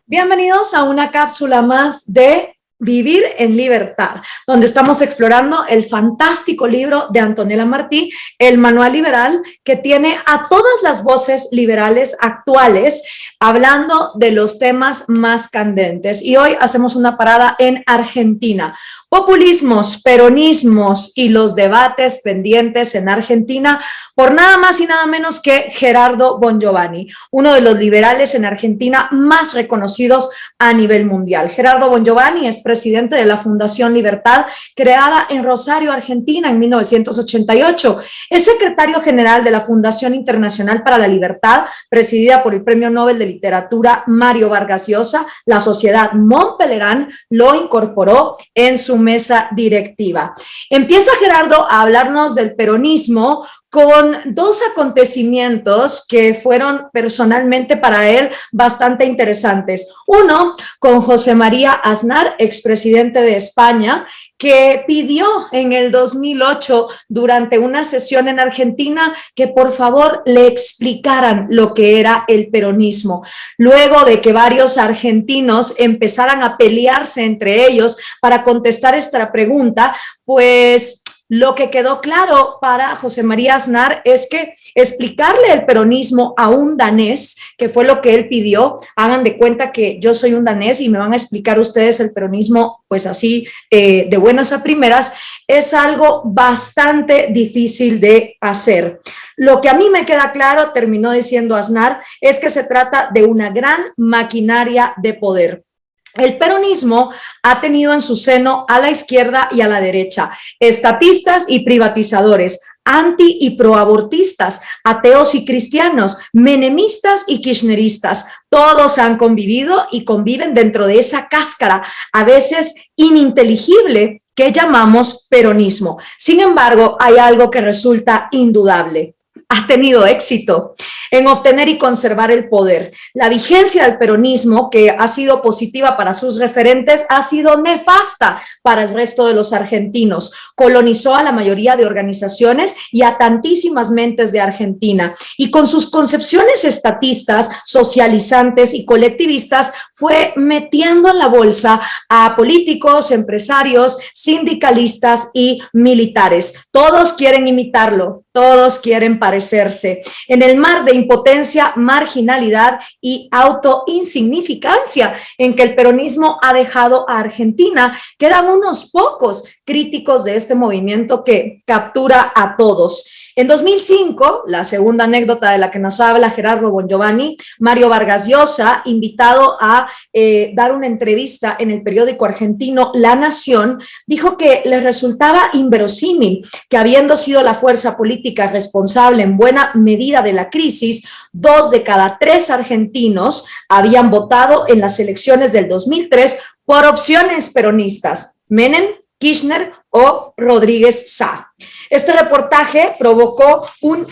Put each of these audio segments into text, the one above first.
Bienvenidos a una cápsula más de Vivir en Libertad, donde estamos explorando el fantástico libro de Antonella Martí, El Manual Liberal, que tiene a todas las voces liberales actuales hablando de los temas más candentes. Y hoy hacemos una parada en Argentina. Populismos, peronismos y los debates pendientes en Argentina por nada más y nada menos que Gerardo Bongiovanni, uno de los liberales en Argentina más reconocidos a nivel mundial. Gerardo Bongiovanni es presidente de la Fundación Libertad, creada en Rosario, Argentina, en 1988. Es secretario general de la Fundación Internacional para la Libertad, presidida por el Premio Nobel de Literatura Mario Vargas Llosa. La Sociedad Montpellier lo incorporó en su mesa directiva. Empieza Gerardo a hablarnos del peronismo con dos acontecimientos que fueron personalmente para él bastante interesantes. Uno, con José María Aznar, expresidente de España, que pidió en el 2008 durante una sesión en Argentina que por favor le explicaran lo que era el peronismo. Luego de que varios argentinos empezaran a pelearse entre ellos para contestar esta pregunta, pues lo que quedó claro para José María Aznar es que explicarle el peronismo a un danés, que fue lo que él pidió, hagan de cuenta que yo soy un danés y me van a explicar ustedes el peronismo, pues así, de buenas a primeras, es algo bastante difícil de hacer. Lo que a mí me queda claro, terminó diciendo Aznar, es que se trata de una gran maquinaria de poder. El peronismo ha tenido en su seno a la izquierda y a la derecha, estatistas y privatizadores, anti y proabortistas, ateos y cristianos, menemistas y kirchneristas. Todos han convivido y conviven dentro de esa cáscara, a veces ininteligible, que llamamos peronismo. Sin embargo, hay algo que resulta indudable. Ha tenido éxito en obtener y conservar el poder. La vigencia del peronismo, que ha sido positiva para sus referentes, ha sido nefasta para el resto de los argentinos. Colonizó a la mayoría de organizaciones y a tantísimas mentes de Argentina. Y con sus concepciones estatistas, socializantes y colectivistas, fue metiendo en la bolsa a políticos, empresarios, sindicalistas y militares. Todos quieren imitarlo. Todos quieren parecerse. En el mar de impotencia, marginalidad y autoinsignificancia en que el peronismo ha dejado a Argentina, quedan unos pocos críticos de este movimiento que captura a todos. En 2005, la segunda anécdota de la que nos habla Gerardo Bongiovanni, Mario Vargas Llosa, invitado a dar una entrevista en el periódico argentino La Nación, dijo que le resultaba inverosímil que, habiendo sido la fuerza política responsable en buena medida de la crisis, 2 de cada 3 argentinos habían votado en las elecciones del 2003 por opciones peronistas: Menem, Kirchner o Rodríguez Sá. Este reportaje provocó un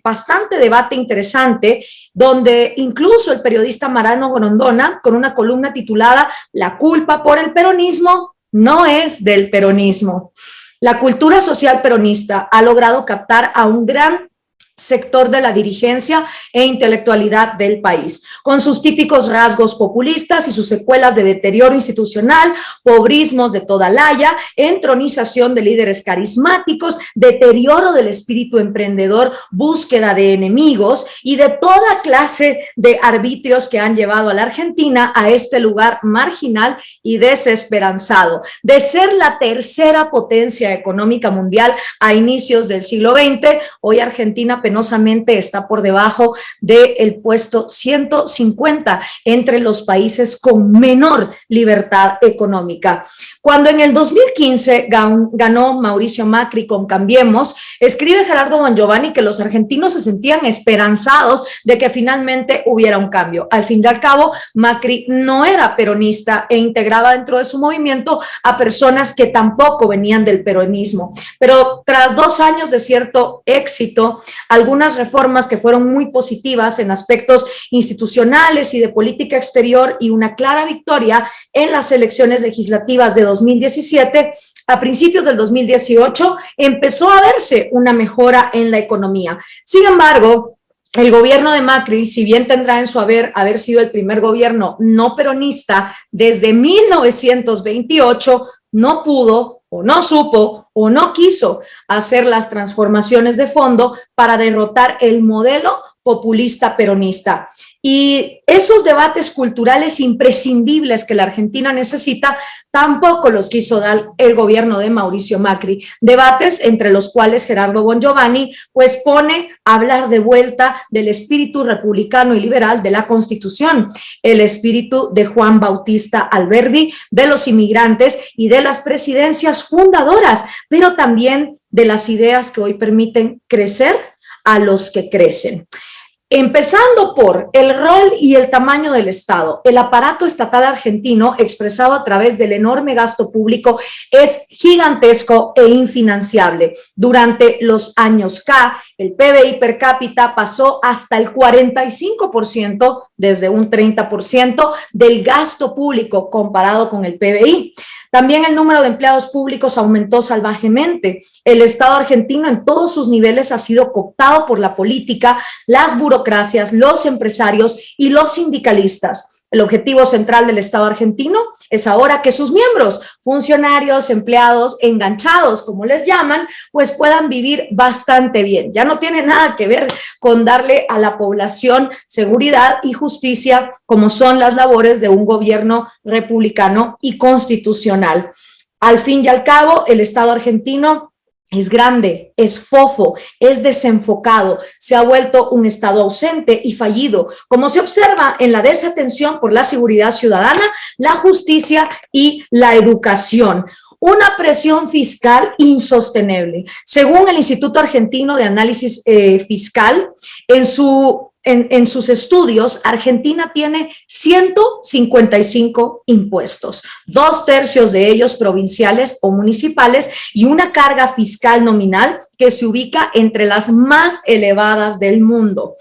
bastante debate interesante, donde incluso el periodista Marano Grondona, con una columna titulada "La culpa por el peronismo no es del peronismo". La cultura social peronista ha logrado captar a un gran sector de la dirigencia e intelectualidad del país, con sus típicos rasgos populistas y sus secuelas de deterioro institucional, pobrismos de toda laya, entronización de líderes carismáticos, deterioro del espíritu emprendedor, búsqueda de enemigos y de toda clase de arbitrios que han llevado a la Argentina a este lugar marginal y desesperanzado. De ser la tercera potencia económica mundial a inicios del siglo XX, hoy Argentina penosamente está por debajo del puesto 150 entre los países con menor libertad económica. Cuando en el 2015 ganó Mauricio Macri con Cambiemos, escribe Gerardo Bongiovanni que los argentinos se sentían esperanzados de que finalmente hubiera un cambio. Al fin y al cabo, Macri no era peronista e integraba dentro de su movimiento a personas que tampoco venían del peronismo. Pero tras 2 años de cierto éxito, algunas reformas que fueron muy positivas en aspectos institucionales y de política exterior y una clara victoria en las elecciones legislativas de 2017, a principios del 2018 empezó a verse una mejora en la economía. Sin embargo, el gobierno de Macri, si bien tendrá en su haber sido el primer gobierno no peronista desde 1928, no pudo o no supo o no quiso hacer las transformaciones de fondo para derrotar el modelo populista peronista. Y esos debates culturales imprescindibles que la Argentina necesita, tampoco los quiso dar el gobierno de Mauricio Macri. Debates entre los cuales Gerardo Bongiovanni pues pone a hablar de vuelta del espíritu republicano y liberal de la Constitución, el espíritu de Juan Bautista Alberdi, de los inmigrantes y de las presidencias fundadoras, pero también de las ideas que hoy permiten crecer a los que crecen. Empezando por el rol y el tamaño del Estado. El aparato estatal argentino, expresado a través del enorme gasto público, es gigantesco e infinanciable. Durante los años K, el PBI per cápita pasó hasta el 45%, desde un 30% del gasto público comparado con el PBI. También el número de empleados públicos aumentó salvajemente. El Estado argentino en todos sus niveles ha sido cooptado por la política, las burocracias, los empresarios y los sindicalistas. El objetivo central del Estado argentino es ahora que sus miembros, funcionarios, empleados, enganchados, como les llaman, pues puedan vivir bastante bien. Ya no tiene nada que ver con darle a la población seguridad y justicia, como son las labores de un gobierno republicano y constitucional. Al fin y al cabo, el Estado argentino es grande, es fofo, es desenfocado, se ha vuelto un Estado ausente y fallido, como se observa en la desatención por la seguridad ciudadana, la justicia y la educación. Una presión fiscal insostenible. Según el Instituto Argentino de Análisis Fiscal, en sus estudios, Argentina tiene 155 impuestos, 2/3 de ellos provinciales o municipales y una carga fiscal nominal que se ubica entre las más elevadas del mundo.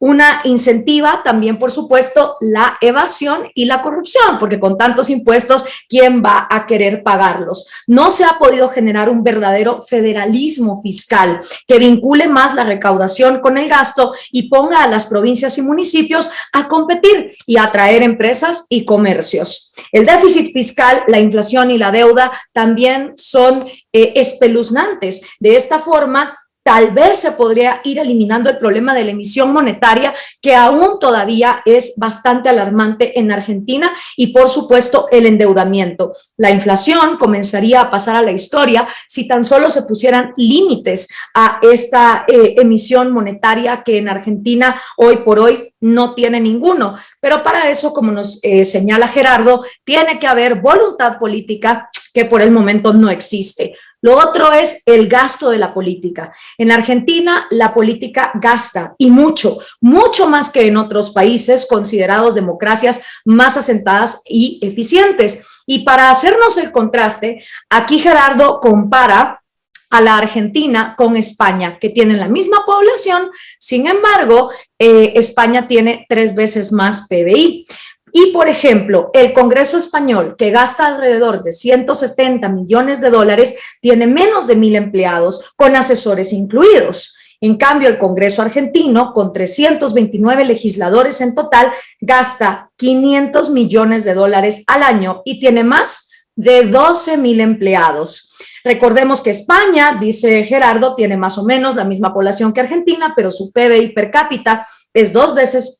Una incentiva también, por supuesto, la evasión y la corrupción, porque con tantos impuestos, ¿quién va a querer pagarlos? No se ha podido generar un verdadero federalismo fiscal que vincule más la recaudación con el gasto y ponga a las provincias y municipios a competir y a atraer empresas y comercios. El déficit fiscal, la inflación y la deuda también son espeluznantes. De esta forma, tal vez se podría ir eliminando el problema de la emisión monetaria, que aún todavía es bastante alarmante en Argentina, y por supuesto el endeudamiento. La inflación comenzaría a pasar a la historia si tan solo se pusieran límites a esta emisión monetaria que en Argentina hoy por hoy no tiene ninguno. Pero para eso, como nos señala Gerardo, tiene que haber voluntad política que por el momento no existe. Lo otro es el gasto de la política. En Argentina, la política gasta, y mucho, mucho más que en otros países considerados democracias más asentadas y eficientes. Y para hacernos el contraste, aquí Gerardo compara a la Argentina con España, que tienen la misma población, sin embargo, España tiene 3 veces más PBI. Y, por ejemplo, el Congreso español, que gasta alrededor de 170 millones de dólares, tiene menos de 1,000 empleados, con asesores incluidos. En cambio, el Congreso argentino, con 329 legisladores en total, gasta 500 millones de dólares al año y tiene más de 12,000 empleados. Recordemos que España, dice Gerardo, tiene más o menos la misma población que Argentina, pero su PBI per cápita es 2,5 veces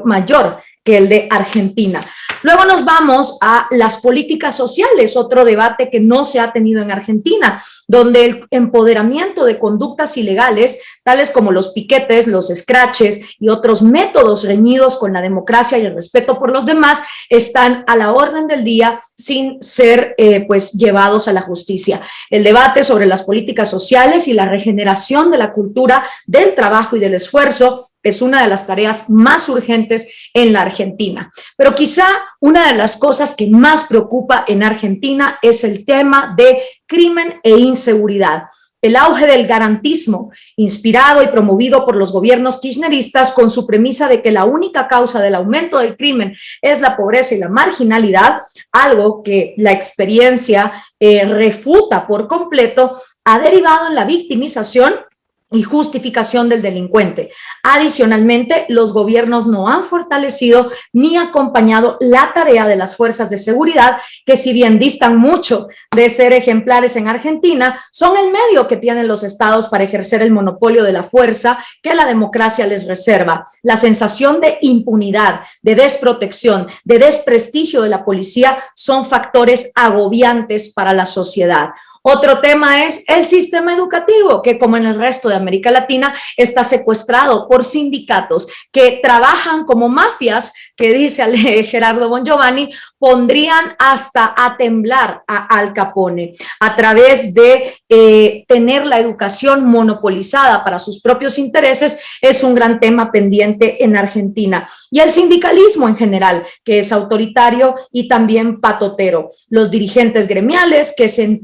mayor que el de Argentina. Luego nos vamos a las políticas sociales, otro debate que no se ha tenido en Argentina, donde el empoderamiento de conductas ilegales, tales como los piquetes, los scratches y otros métodos reñidos con la democracia y el respeto por los demás, están a la orden del día sin ser pues llevados a la justicia. El debate sobre las políticas sociales y la regeneración de la cultura del trabajo y del esfuerzo es una de las tareas más urgentes en la Argentina. Pero quizá una de las cosas que más preocupa en Argentina es el tema de crimen e inseguridad. El auge del garantismo, inspirado y promovido por los gobiernos kirchneristas con su premisa de que la única causa del aumento del crimen es la pobreza y la marginalidad, algo que la experiencia refuta por completo, ha derivado en la victimización y justificación del delincuente. Adicionalmente, los gobiernos no han fortalecido ni acompañado la tarea de las fuerzas de seguridad, que si bien distan mucho de ser ejemplares en Argentina, son el medio que tienen los estados para ejercer el monopolio de la fuerza que la democracia les reserva. La sensación de impunidad, de desprotección, de desprestigio de la policía son factores agobiantes para la sociedad. Otro tema es el sistema educativo, que como en el resto de América Latina está secuestrado por sindicatos que trabajan como mafias, que dice Gerardo Bongiovanni, pondrían hasta a temblar a Al Capone a través de tener la educación monopolizada para sus propios intereses. Es un gran tema pendiente en Argentina. Y el sindicalismo en general, que es autoritario y también patotero. Los dirigentes gremiales que se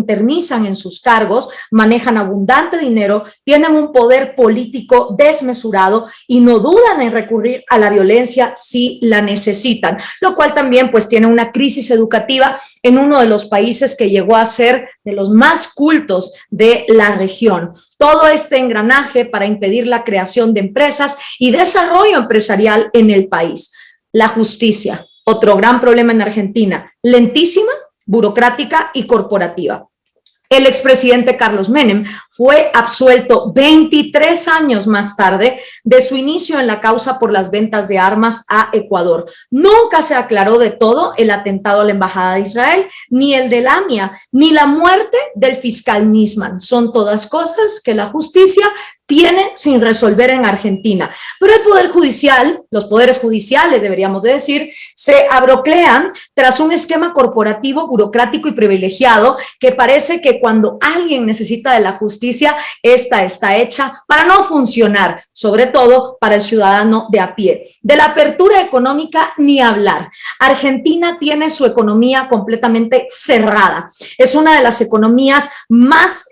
eternizan en sus cargos, manejan abundante dinero, tienen un poder político desmesurado y no dudan en recurrir a la violencia si la necesitan, lo cual también pues tiene una crisis educativa en uno de los países que llegó a ser de los más cultos de la región. Todo este engranaje para impedir la creación de empresas y desarrollo empresarial en el país. La justicia, otro gran problema en Argentina, lentísima, burocrática y corporativa. El expresidente Carlos Menem fue absuelto 23 años más tarde de su inicio en la causa por las ventas de armas a Ecuador. Nunca se aclaró de todo el atentado a la Embajada de Israel, ni el de Lamia, ni la muerte del fiscal Nisman. Son todas cosas que la justicia tiene sin resolver en Argentina. Pero el Poder Judicial, los poderes judiciales, deberíamos de decir, se abroclean tras un esquema corporativo, burocrático y privilegiado que parece que cuando alguien necesita de la justicia, esta está hecha para no funcionar, sobre todo para el ciudadano de a pie. De la apertura económica ni hablar. Argentina tiene su economía completamente cerrada. Es una de las economías más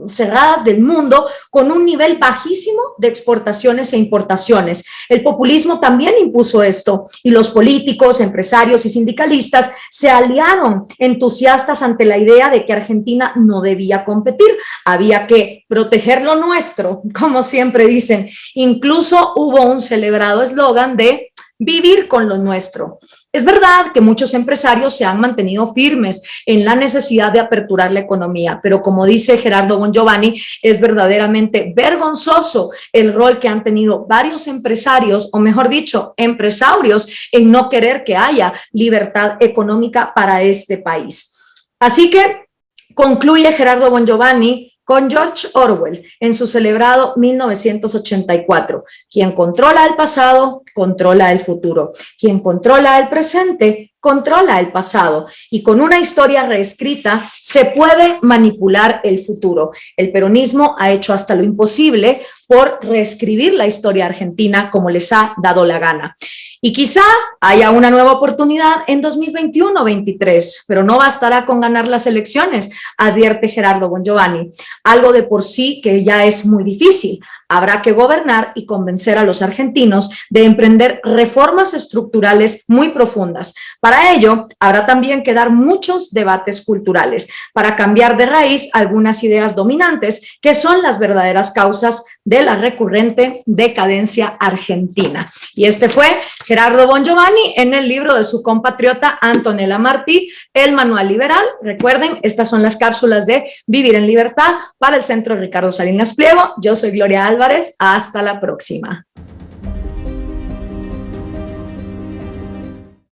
cerradas del mundo, con un nivel bajísimo de exportaciones e importaciones. El populismo también impuso esto y los políticos, empresarios y sindicalistas se aliaron entusiastas ante la idea de que Argentina no debía competir, había que proteger lo nuestro, como siempre dicen. Incluso hubo un celebrado eslogan de vivir con lo nuestro. Es verdad que muchos empresarios se han mantenido firmes en la necesidad de aperturar la economía, pero como dice Gerardo Bongiovanni, es verdaderamente vergonzoso el rol que han tenido varios empresarios, o mejor dicho, empresarios, en no querer que haya libertad económica para este país. Así que concluye Gerardo Bongiovanni con George Orwell en su celebrado 1984. Quien controla el pasado, controla el futuro. Quien controla el presente, controla el pasado. Y con una historia reescrita se puede manipular el futuro. El peronismo ha hecho hasta lo imposible por reescribir la historia argentina como les ha dado la gana. Y quizá haya una nueva oportunidad en 2021-23, pero no bastará con ganar las elecciones, advierte Gerardo Bongiovanni. Algo de por sí que ya es muy difícil. Habrá que gobernar y convencer a los argentinos de emprender reformas estructurales muy profundas. Para ello, habrá también que dar muchos debates culturales para cambiar de raíz algunas ideas dominantes que son las verdaderas causas de la recurrente decadencia argentina. Y este fue Gerardo Bongiovanni en el libro de su compatriota Antonella Martí, El Manual Liberal. Recuerden, estas son las cápsulas de Vivir en Libertad para el Centro Ricardo Salinas Pliego. Yo soy Gloria Álvarez. Hasta la próxima.